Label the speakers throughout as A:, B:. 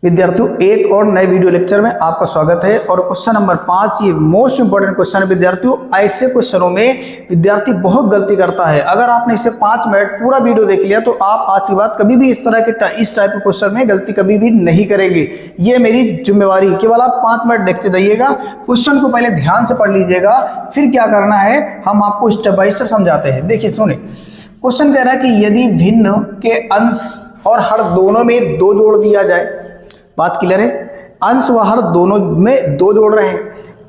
A: विद्यार्थियों, एक और नए वीडियो लेक्चर में आपका स्वागत है। और क्वेश्चन नंबर 5 ये मोस्ट इंपोर्टेंट क्वेश्चन है विद्यार्थियों। ऐसे क्वेश्चनों में विद्यार्थी बहुत गलती करता है। अगर आपने इसे 5 मिनट पूरा वीडियो देख लिया तो आप आज के बाद कभी भी इस तरह के इस टाइप के क्वेश्चन में गलती कभी भी नहीं करेंगे। ये मेरी जिम्मेवारी। केवल आप 5 मिनट देखते जाइएगा, क्वेश्चन को पहले ध्यान से पढ़ लीजिएगा, फिर क्या करना है हम आपको स्टेप बाय स्टेप समझाते हैं। देखिए सुने, क्वेश्चन कह रहा है कि यदि भिन्न के अंश और हर दोनों में 2 जोड़ दिया जाए। बात क्लियर है? अंश व हर दोनों में 2 जोड़ रहे हैं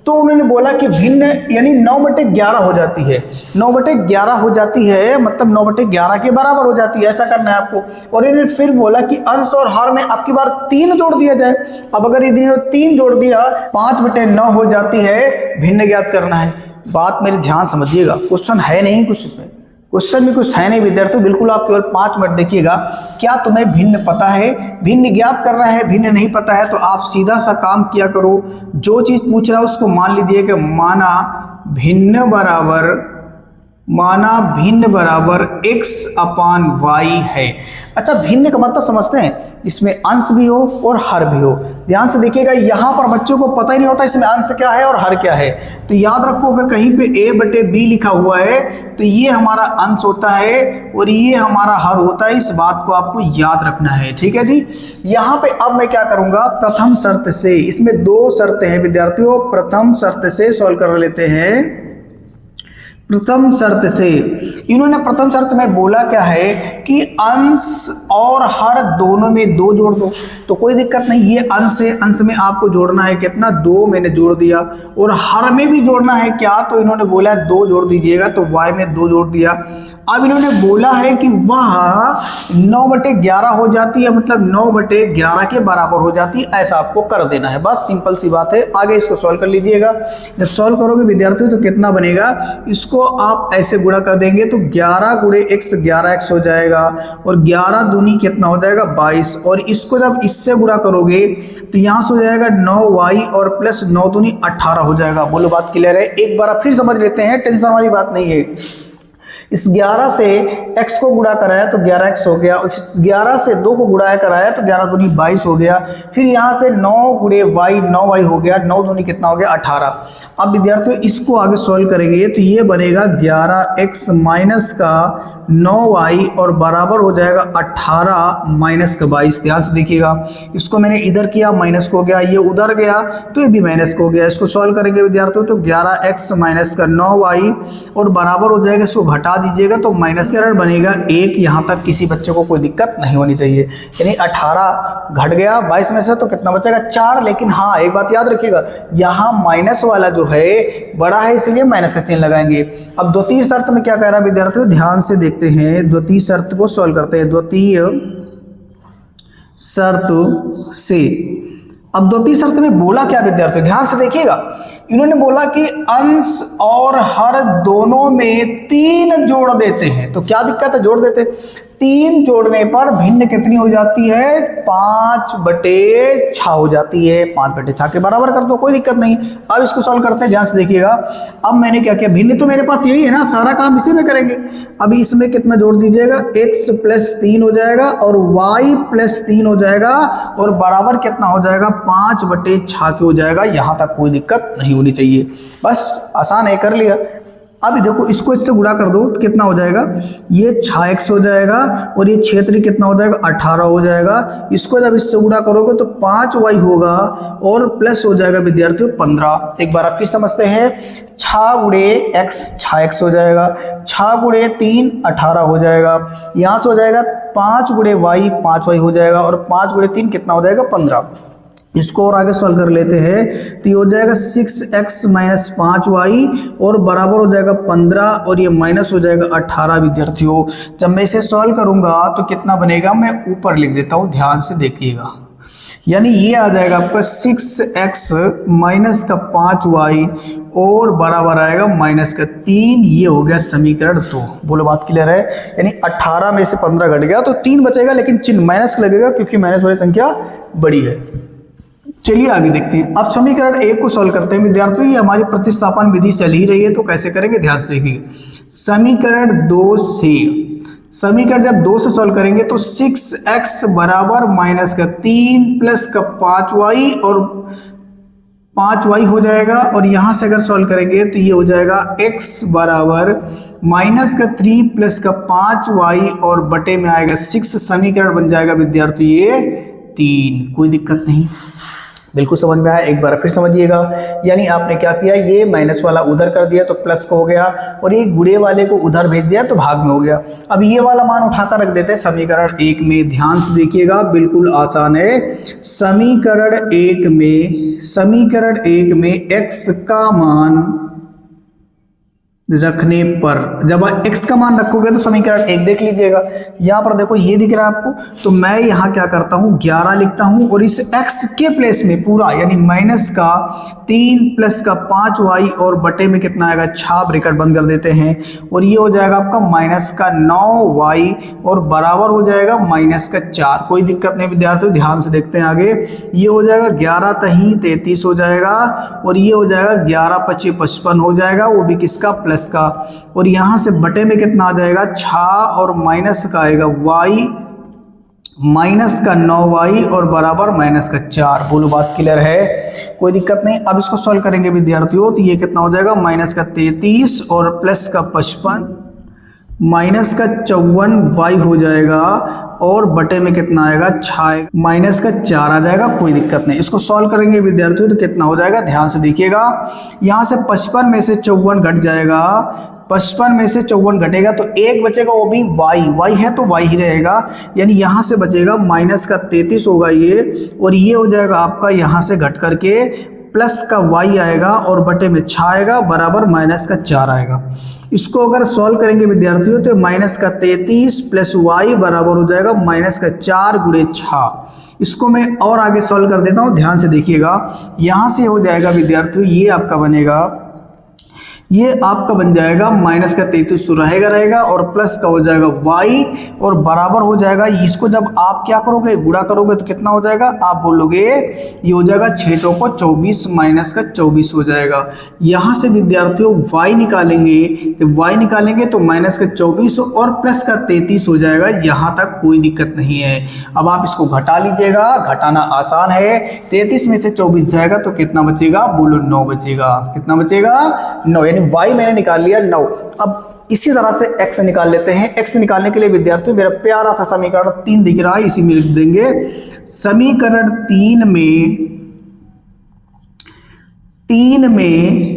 A: तो उन्होंने बोला कि भिन्न यानी 9/11 हो जाती है। 9/11 हो जाती है मतलब 9/11 के बराबर हो जाती है, ऐसा करना है आपको। और इन्होंने फिर बोला कि अंश और हर में आपकी बार 3 जोड़ दिया जाए। अब अगर यदि 3 जोड़ दिया 5/9 हो जाती है, भिन्न ज्ञात करना है। बात मेरी ध्यान समझिएगा, क्वेश्चन है नहीं कुछ इसमें, क्वेश्चन में कुछ है नहीं विद्यार्थियों, बिल्कुल आप केवल 5 मिनट देखिएगा। क्या तुम्हें भिन्न पता है? भिन्न ज्ञात कर रहा है, भिन्न नहीं पता है तो आप सीधा सा काम किया करो। जो चीज पूछ रहा है उसको मान लीजिए कि माना भिन्न बराबर x/y है। अच्छा, भिन्न का मतलब समझते हैं, इसमें अंश भी हो और हर भी हो। ध्यान से देखिएगा, यहाँ पर बच्चों को पता ही नहीं होता इसमें अंश क्या है और हर क्या है। तो याद रखो, अगर कहीं पे a/b लिखा हुआ है तो ये हमारा अंश होता है और ये हमारा हर होता है। इस बात को आपको याद रखना है, ठीक है जी। यहाँ पे अब मैं क्या करूंगा, प्रथम शर्त से, इसमें 2 शर्तें हैं विद्यार्थियों, प्रथम शर्त से सॉल्व कर लेते हैं। प्रथम शर्त से इन्होंने प्रथम शर्त में बोला क्या है कि अंश और हर दोनों में 2 जोड़ दो। तो कोई दिक्कत नहीं, ये अंश है, अंश में आपको जोड़ना है कितना, 2 मैंने जोड़ दिया। और हर में भी जोड़ना है क्या, तो इन्होंने बोला 2 जोड़ दीजिएगा, तो y में 2 जोड़ दिया। अब इन्होंने बोला है कि वह 9/11 हो जाती है, मतलब 9/11 के बराबर हो जाती है, ऐसा आपको कर देना है। बस सिंपल सी बात है। आगे इसको सॉल्व कर लीजिएगा। जब सॉल्व करोगे विद्यार्थियों तो कितना बनेगा, इसको आप ऐसे गुणा कर देंगे तो 11 × x 11x हो जाएगा और 11 दूनी कितना हो जाएगा 22। और इसको जब इससे गुणा करोगे तो यहाँ से हो जाएगा 9y और प्लस 9 दूनी 18 हो जाएगा। बोलो बात क्लियर है? एक बार फिर समझ लेते हैं, टेंशन वाली बात नहीं है। इस 11 से x को गुणा कराया तो 11x हो गया, इस 11 से 2 को गुणा कराया तो 11 दूनी 22 हो गया। फिर यहाँ से 9 × y 9y हो गया, 9 दूनी कितना हो गया 18। अब विद्यार्थियों इसको आगे सॉल्व करेंगे तो ये बनेगा 11x माइनस का 9y और बराबर हो जाएगा 18 माइनस का 22। ध्यान से देखिएगा, इसको मैंने इधर किया, माइनस को गया, ये उधर गया तो ये भी माइनस को गया। इसको सॉल्व करेंगे विद्यार्थियों तो 11x माइनस का 9y और बराबर हो जाएगा, इसको घटा दीजिएगा तो माइनस का एरर बनेगा 1। यहाँ तक किसी बच्चे को कोई दिक्कत नहीं होनी चाहिए। यानी 18 घट गया 22 में से तो कितना बचेगा 4। लेकिन हाँ, एक बात याद रखिएगा, यहाँ माइनस वाला जो है बड़ा है इसलिए माइनस का चिन्ह लगाएंगे। अब द्वितीय शर्त में क्या कह रहा है विद्यार्थियों, ध्यान से देखते हैं। द्वितीय शर्त को सॉल्व करते हैं। द्वितीय शर्त से, अब द्वितीय शर्त में बोला क्या विद्यार्थियों, ध्यान से देखिएगा। इन्होंने बोला कि अंश और हर दोनों में 3 जोड़ देते हैं। तो क्या दिक्कत है, जोड़ देते। 3 जोड़ने पर भिन्न कितनी हो जाती है, 5/6 हो जाती है। 5/6 के बराबर कर दो, कोई दिक्कत नहीं। अब इसको सॉल्व करते हैं, ध्यान से देखिएगा। अब मैंने क्या किया, भिन्न तो मेरे पास यही है ना, सारा काम इसी में करेंगे। अभी इसमें कितना जोड़ दीजिएगा, x + 3 हो जाएगा और y + 3 हो जाएगा और बराबर कितना हो जाएगा 5/6 के हो जाएगा। यहाँ तक कोई दिक्कत नहीं होनी चाहिए, बस आसान है, कर लिया। अभी देखो इसको इससे गुणा कर दो तो कितना हो जाएगा, ये 6x हो जाएगा और ये क्षेत्र कितना हो जाएगा 18 हो जाएगा। इसको जब इससे गुणा करोगे तो 5y होगा और प्लस हो जाएगा विद्यार्थियों 15। एक बार आप फिर समझते हैं, 6 × x 6x हो जाएगा, 6 × 3 18 हो जाएगा, यहाँ से हो जाएगा 5 × y 5y हो जाएगा और 5 × 3 कितना हो जाएगा 15। इसको और आगे सॉल्व कर लेते हैं तो ये हो जाएगा 6x माइनस 5y और बराबर हो जाएगा 15 और ये माइनस हो जाएगा 18 विद्यार्थियों। जब मैं इसे सॉल्व करूंगा तो कितना बनेगा, मैं ऊपर लिख देता हूं, ध्यान से देखिएगा। यानी ये आ जाएगा आपका 6x माइनस का 5y और बराबर आएगा माइनस का 3। ये हो गया समीकरण 2। बोलो बात क्लियर है? यानी 18 में से 15 घट गया तो 3 बचेगा, लेकिन चिन्ह माइनस का लगेगा क्योंकि माइनस वाली संख्या बड़ी है। चलिए आगे देखते हैं। अब समीकरण 1 को सॉल्व करते हैं विद्यार्थियों। ये हमारी प्रतिस्थापन विधि चल ही रही है तो कैसे करेंगे, ध्यान से देखिए। समीकरण 2 से समीकरण जब 2 से सॉल्व करेंगे तो 6x बराबर माइनस का 3 प्लस का 5y और 5y हो जाएगा। और यहाँ से अगर सॉल्व करेंगे तो ये हो जाएगा x बराबर माइनस का 3 प्लस का 5y और बटे में आएगा 6। समीकरण बन जाएगा विद्यार्थी ये 3। कोई दिक्कत नहीं, बिल्कुल समझ में आया। एक बार फिर समझिएगा, यानी आपने क्या किया, ये माइनस वाला उधर कर दिया तो प्लस को हो गया, और ये गुणे वाले को उधर भेज दिया तो भाग में हो गया। अब ये वाला मान उठाकर रख देते हैं समीकरण 1 में। ध्यान से देखिएगा, बिल्कुल आसान है। समीकरण 1 में x का मान रखने पर, जब आप x का मान रखोगे तो समीकरण 1 देख लीजिएगा। यहाँ पर देखो ये दिख रहा है आपको, तो मैं यहाँ क्या करता हूँ 11 लिखता हूँ, और इस x के प्लेस में पूरा यानी माइनस का 3 प्लस का 5y और बटे में कितना आएगा 6, ब्रैकेट बंद कर देते हैं, और ये हो जाएगा आपका माइनस का 9y और बराबर हो जाएगा माइनस का 4। कोई दिक्कत नहीं विद्यार्थियों, ध्यान से देखते हैं आगे। ये हो जाएगा 11 तहीं 33 हो जाएगा, और ये हो जाएगा 11 25 55 हो जाएगा, वो भी किसका, प्लस का। और यहां से बटे में कितना आ जाएगा 6 और माइनस का आएगा y, माइनस का 9y और बराबर माइनस का 4। बोलो बात क्लियर है, कोई दिक्कत नहीं। अब इसको सॉल्व करेंगे विद्यार्थियों तो ये कितना हो जाएगा माइनस का 33 और प्लस का 55 माइनस का 54y हो जाएगा, और बटे में कितना आएगा 6 माइनस का 4 आ जाएगा। कोई दिक्कत नहीं, इसको सॉल्व करेंगे विद्यार्थियों तो कितना हो जाएगा, ध्यान से देखिएगा। यहाँ से 55 में से 54 घट जाएगा, 55 में से 54 घटेगा तो एक बचेगा, वो भी y है तो y ही रहेगा, यानी यहाँ से बचेगा माइनस का 33 होगा ये, और ये हो जाएगा आपका यहाँ से घट करके प्लस का y आएगा और बटे में 6 आएगा, बराबर माइनस का 4 आएगा। इसको अगर सॉल्व करेंगे विद्यार्थियों तो माइनस का 33 प्लस y बराबर हो जाएगा माइनस का 4 गुणे 6। इसको मैं और आगे सॉल्व कर देता हूँ, ध्यान से देखिएगा। यहाँ से हो जाएगा विद्यार्थियों, ये आपका बनेगा, ये आपका बन जाएगा माइनस का 33 तो रहेगा, और प्लस का हो जाएगा y और बराबर हो जाएगा। इसको जब आप क्या करोगे, गुणा करोगे तो कितना हो जाएगा, आप बोलोगे ये हो जाएगा 6 चौको 24 माइनस का 24 हो जाएगा। यहाँ से विद्यार्थियों y निकालेंगे, जब y निकालेंगे तो माइनस का 24 और प्लस का 33 हो जाएगा। यहाँ तक कोई दिक्कत नहीं है। अब आप इसको घटा लीजिएगा, घटाना आसान है। 33 में से 24 जाएगा तो कितना बचेगा, बोलो 9 बचेगा। कितना बचेगा, 9, यानी y मैंने निकाल लिया 9। अब इसी तरह से x निकाल लेते हैं। x निकालने के लिए विद्यार्थियों मेरा प्यारा सा समीकरण 3 दिख रहा है, इसी में लिख देंगे। समीकरण 3 में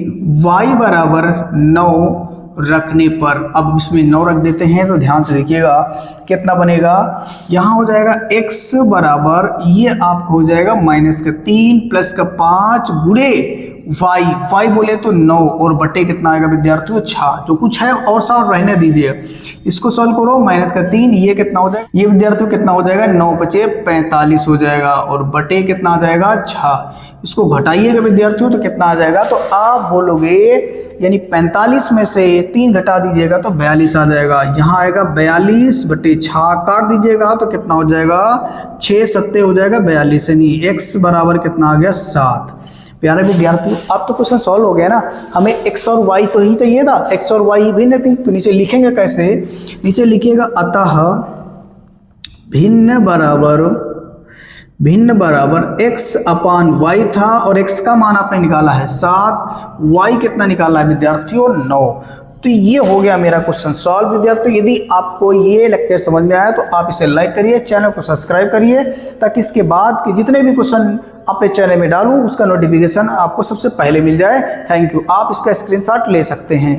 A: y बराबर 9 रखने पर, अब इसमें 9 रख देते हैं तो ध्यान से देखिएगा कितना बनेगा। यहाँ हो जाएगा x बराबर, ये आपको हो जाएगा माइनस का 3 प्लस का 5 गुणे y बोले तो 9 और बटे कितना आएगा विद्यार्थियों 6। जो कुछ है और सब रहने दीजिए, इसको सॉल्व करो। माइनस का 3, ये कितना हो जाएगा, ये विद्यार्थियों कितना हो जाएगा 9 बचे 45 हो जाएगा, और बटे कितना आ जाएगा 6। इसको घटाइएगा विद्यार्थियों तो कितना आ जाएगा, तो आप बोलोगे यानी 45 में से 3 घटा दीजिएगा तो 42 आ जाएगा। यहाँ आएगा 42 बटे 6, काट दीजिएगा तो कितना हो जाएगा 6 7 हो जाएगा 42, यानी x बराबर कितना आ गया 7। प्यारे विद्यार्थियों अब तो क्वेश्चन सॉल्व हो गया ना, हमें x और y तो ही चाहिए था, x और y भी नहीं थी। तो नीचे लिखेंगे कैसे, नीचे लिखिएगा अतः भिन्न बराबर x अपान y था, और x का मान आपने निकाला है 7, y कितना निकाला है विद्यार्थियों 9। तो ये हो गया मेरा क्वेश्चन सॉल्व। विद्यार्थियों यदि आपको ये लेक्चर समझ में आया तो आप इसे लाइक करिए, चैनल को सब्सक्राइब करिए, ताकि इसके बाद के जितने भी क्वेश्चन अपने चैनल में डालूं उसका नोटिफिकेशन आपको सबसे पहले मिल जाए। Thank you. आप इसका स्क्रीनशॉट ले सकते हैं।